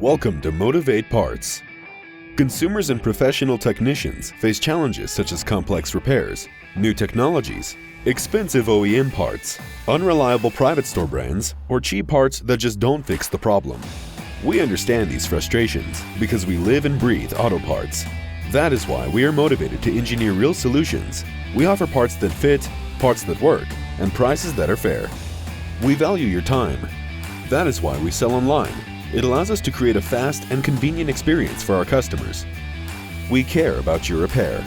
Welcome to Motiv8Parts. Consumers and professional technicians face challenges such as complex repairs, new technologies, expensive OEM parts, unreliable private store brands, or cheap parts that just don't fix the problem. We understand these frustrations because we live and breathe auto parts. That is why we are motivated to engineer real solutions. We offer parts that fit, parts that work, and prices that are fair. We value your time. That is why we sell online. It allows us to create a fast and convenient experience for our customers. We care about your repair.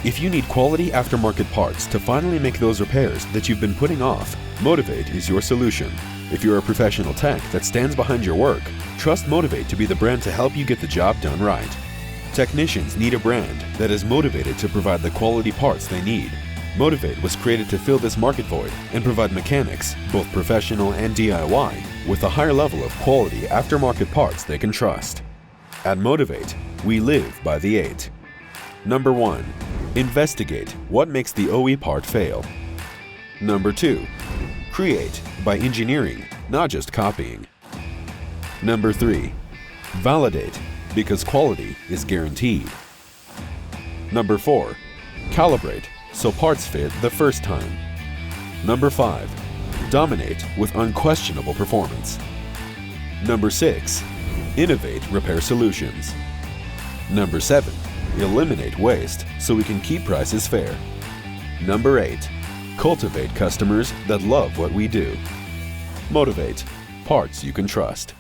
If you need quality aftermarket parts to finally make those repairs that you've been putting off, Motiv8 is your solution. If you're a professional tech that stands behind your work, trust Motiv8 to be the brand to help you get the job done right. Technicians need a brand that is motivated to provide the quality parts they need. Motiv8 was created to fill this market void and provide mechanics, both professional and DIY, with a higher level of quality aftermarket parts they can trust. At Motiv8, we live by the 8. Number 1. Investigate what makes the OE part fail. Number 2. Create by engineering, not just copying. Number 3. Validate because quality is guaranteed. Number 4. Calibrate so parts fit the first time. Number 5. Dominate with unquestionable performance. Number 6. Innovate repair solutions. Number 7. Eliminate waste so we can keep prices fair. Number 8. Cultivate customers that love what we do. Motiv8, parts you can trust.